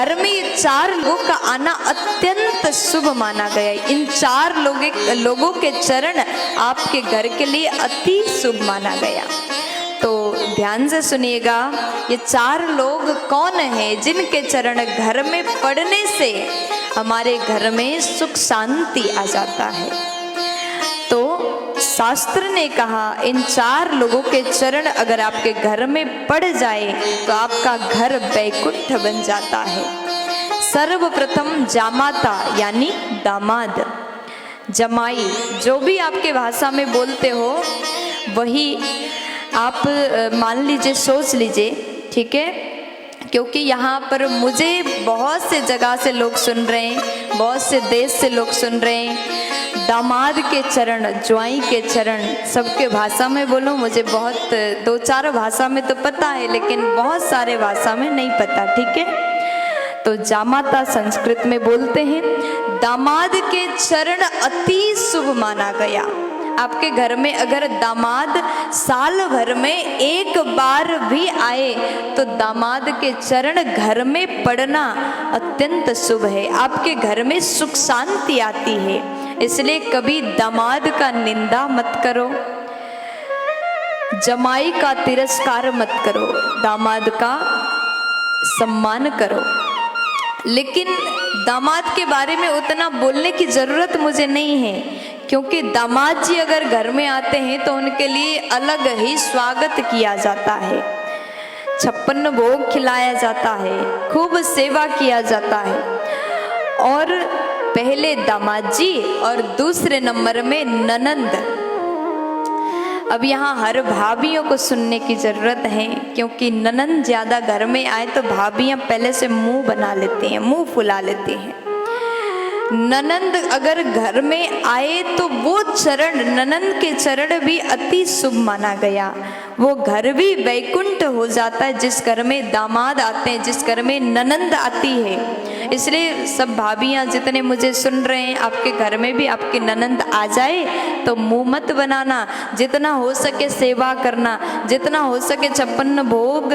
घर में ये 4 लोगों का आना अत्यंत शुभ माना गया। इन 4 लोगों के चरण आपके घर के लिए अति शुभ माना गया। तो ध्यान से सुनिएगा, ये 4 लोग कौन हैं जिनके चरण घर में पड़ने से हमारे घर में सुख शांति आ जाता है। तो शास्त्र ने कहा इन 4 लोगों के चरण अगर आपके घर में पड़ जाए तो आपका घर वैकुंठ बन जाता है। सर्वप्रथम जामाता यानी दामाद, जमाई, जो भी आपके भाषा में बोलते हो वही आप मान लीजिए, सोच लीजिए, ठीक है। क्योंकि यहाँ पर मुझे बहुत से जगह से लोग सुन रहे हैं, बहुत से देश से लोग सुन रहे हैं। दामाद के चरण, ज्वाई के चरण, सबके भाषा में बोलो, मुझे बहुत 2-4 भाषा में तो पता है लेकिन बहुत सारे भाषा में नहीं पता, ठीक है। तो जामाता संस्कृत में बोलते हैं। दामाद के चरण अति शुभ माना गया। आपके घर में अगर दामाद साल भर में 1 बार भी आए तो दामाद के चरण घर में पड़ना अत्यंत शुभ है। आपके घर में सुख शांति आती है। इसलिए कभी दामाद का निंदा मत करो, जमाई का तिरस्कार मत करो, दामाद का सम्मान करो। लेकिन दामाद के बारे में उतना बोलने की जरूरत मुझे नहीं है, क्योंकि दामाद जी अगर घर में आते हैं तो उनके लिए अलग ही स्वागत किया जाता है, 56 भोग खिलाया जाता है, खूब सेवा किया जाता है। और पहले दामाद जी और दूसरे नंबर में ननंद। अब यहाँ हर भाभियों को सुनने की जरूरत है, क्योंकि ननंद ज्यादा घर में आए तो भाभियां पहले से मुंह बना लेती हैं, मुंह फुला लेती हैं। ननंद अगर घर में आए तो वो चरण, ननंद के चरण भी अति शुभ माना गया। वो घर भी वैकुंठ हो जाता है जिस घर में दामाद आते हैं, जिस घर में ननंद आती है। इसलिए सब भाभियां जितने मुझे सुन रहे हैं, आपके घर में भी आपकी ननंद आ जाए तो मुंह मत बनाना, जितना हो सके सेवा करना, जितना हो सके 56 भोग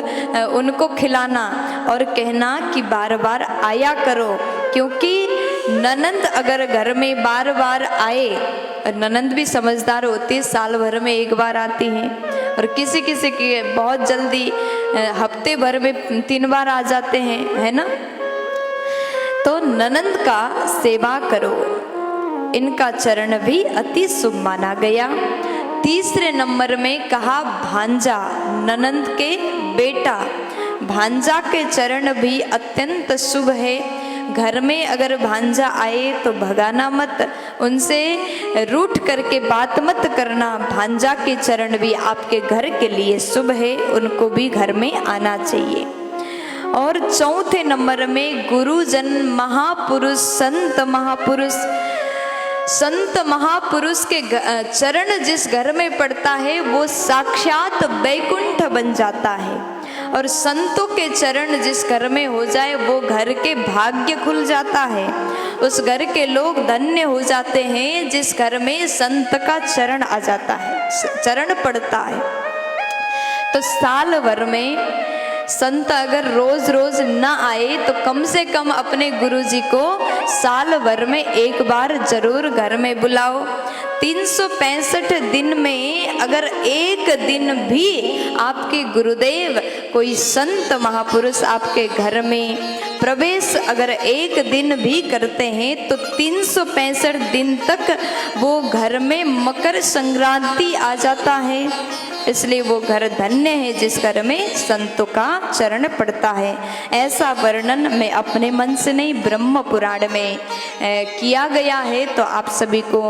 उनको खिलाना और कहना कि बार बार आया करो। क्योंकि ननंद अगर घर में बार बार आए, ननंद भी समझदार होती है, साल भर में 1 बार आती हैं, और किसी किसी की बहुत जल्दी हफ्ते भर में 3 बार आ जाते हैं, है ना। तो ननंद का सेवा करो, इनका चरण भी अति शुभ माना गया। तीसरे नंबर में कहा भांजा, ननंद के बेटा, भांजा के चरण भी अत्यंत शुभ है। घर में अगर भांजा आए तो भगाना मत, उनसे रूठ करके बात मत करना। भांजा के चरण भी आपके घर के लिए शुभ है, उनको भी घर में आना चाहिए। और चौथे नंबर में गुरुजन, महापुरुष, संत महापुरुष। संत महापुरुष के चरण जिस घर में पड़ता है वो साक्षात वैकुंठ बन जाता है। और संतों के चरण जिस घर में हो जाए वो घर के भाग्य खुल जाता है, उस घर के लोग धन्य हो जाते हैं जिस घर में संत का चरण आ जाता है, चरण पड़ता है। तो साल भर में संत अगर रोज रोज ना आए तो कम से कम अपने गुरुजी को साल भर में 1 बार जरूर घर में बुलाओ। 365 दिन में अगर 1 दिन भी आपके गुरुदेव कोई संत महापुरुष आपके घर में प्रवेश अगर 1 दिन भी करते हैं तो 365 दिन तक वो घर में मकर संक्रांति आ जाता है। इसलिए वो घर धन्य है जिस घर में संतों का चरण पड़ता है। ऐसा वर्णन मैं अपने मन से नहीं, ब्रह्म पुराण में किया गया है। तो आप सभी को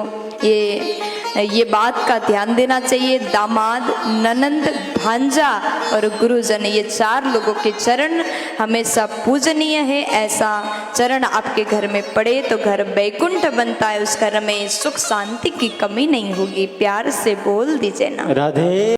ये बात का ध्यान देना चाहिए। दामाद, ननंद, भांजा और गुरुजन, ये 4 लोगों के चरण हमेशा पूजनीय है। ऐसा चरण आपके घर में पड़े तो घर वैकुंठ बनता है, उस घर में सुख शांति की कमी नहीं होगी। प्यार से बोल दीजिए ना, राधे।